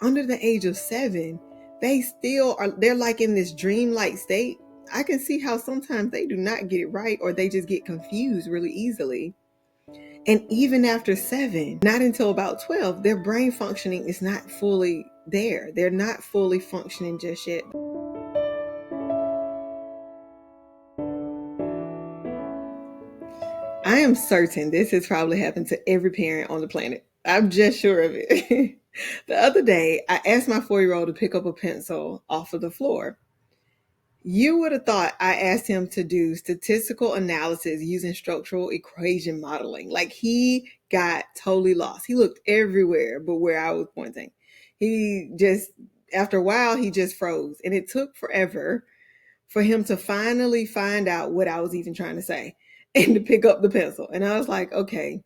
under the age of 7, they still are, they're like in this dreamlike state. I can see how sometimes they do not get it right or they just get confused really easily. And even after 7, not until about 12, their brain functioning is not fully there. They're not fully functioning just yet. I am certain this has probably happened to every parent on the planet. I'm just sure of it. The other day, I asked my 4-year-old to pick up a pencil off of the floor. You would have thought I asked him to do statistical analysis using structural equation modeling. Like he got totally lost. He looked everywhere but where I was pointing. He just, after a while, he just froze. And it took forever for him to finally find out what I was even trying to say and to pick up the pencil. And I was like, okay.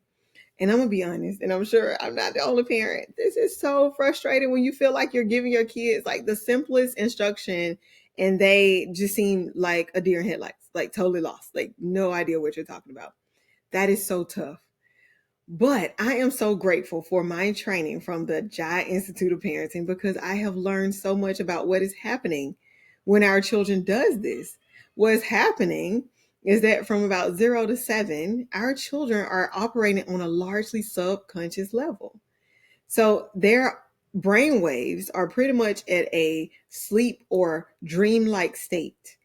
And I'm going to be honest, and I'm sure I'm not the only parent. This is so frustrating when you feel like you're giving your kids like the simplest instruction and they just seem like a deer in headlights, like totally lost, like no idea what you're talking about. That is so tough. But I am so grateful for my training from the Jai Institute of Parenting because I have learned so much about what is happening when our children does this. What's happening is that from about 0 to 7, our children are operating on a largely subconscious level. So their brain waves are pretty much at a sleep or dream-like state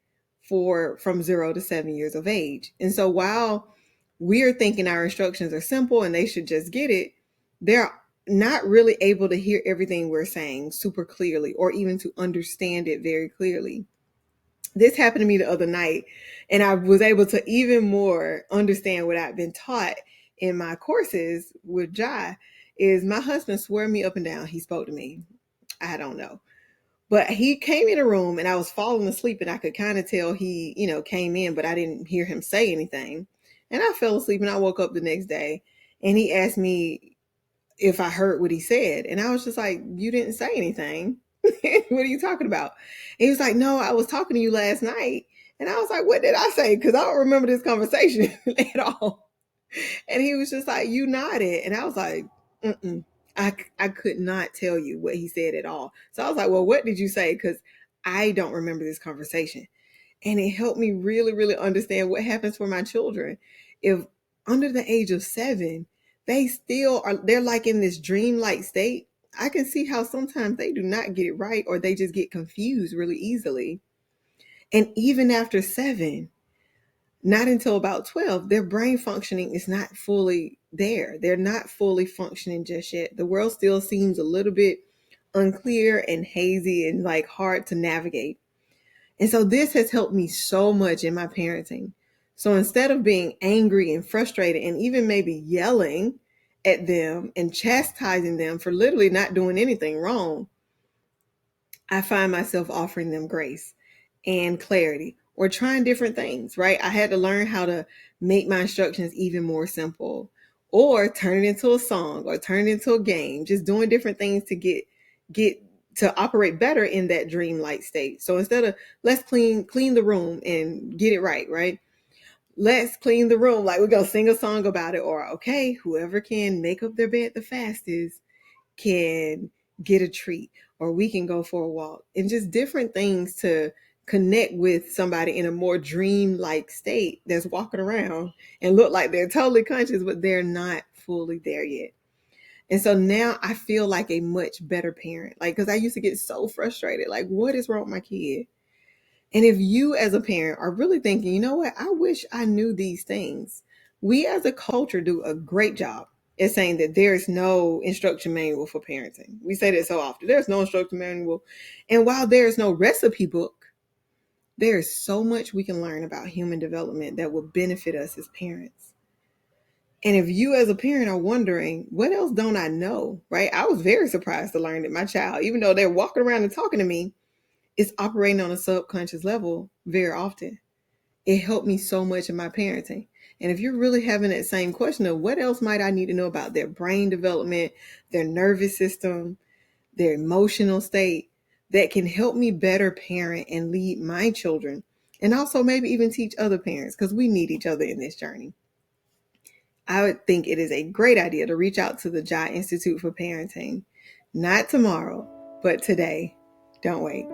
for from 0 to 7 years of age. And so while we're thinking our instructions are simple and they should just get it, they're not really able to hear everything we're saying super clearly or even to understand it very clearly. This happened to me the other night, and I was able to even more understand what I've been taught in my courses with Jai. Is my husband swear me up and down he spoke to me. I don't know. But he came in a room and I was falling asleep and I could kind of tell he, came in, but I didn't hear him say anything. And I fell asleep and I woke up the next day and he asked me if I heard what he said. And I was just like, you didn't say anything. What are you talking about? And he was like, no, I was talking to you last night. And I was like, what did I say? Because I don't remember this conversation at all. And he was just like, you nodded. And I was like, mm-mm. I could not tell you what he said at all. So I was like, well, what did you say? Because I don't remember this conversation. And it helped me really, really understand what happens for my children. If under the age of 7, they still are, they're like in this dreamlike state. I can see how sometimes they do not get it right or they just get confused really easily. And even after 7, not until about 12, their brain functioning is not fully there. They're not fully functioning just yet. The world still seems a little bit unclear and hazy and like hard to navigate. And so this has helped me so much in my parenting. So instead of being angry and frustrated and even maybe yelling at them and chastising them for literally not doing anything wrong, I find myself offering them grace and clarity or trying different things, right? I had to learn how to make my instructions even more simple or turn it into a song or turn it into a game, just doing different things to get to operate better in that dreamlike state. So instead of let's clean the room and get it right, right? Let's clean the room. Like we're gonna sing a song about it, or okay, whoever can make up their bed the fastest can get a treat, or we can go for a walk, and just different things to connect with somebody in a more dream-like state that's walking around and look like they're totally conscious, but they're not fully there yet. And so now I feel like a much better parent. Like, because I used to get so frustrated. Like, what is wrong with my kid? And if you as a parent are really thinking, you know what, I wish I knew these things. We as a culture do a great job at saying that there is no instruction manual for parenting. We say that so often. There's no instruction manual. And while there is no recipe book, there is so much we can learn about human development that will benefit us as parents. And if you as a parent are wondering, what else don't I know, right? I was very surprised to learn that my child, even though they're walking around and talking to me, is operating on a subconscious level very often. It helped me so much in my parenting. And if you're really having that same question of what else might I need to know about their brain development, their nervous system, their emotional state, that can help me better parent and lead my children, and also maybe even teach other parents, because we need each other in this journey, I would think it is a great idea to reach out to the Jai Institute for Parenting. Not tomorrow, But today, don't wait.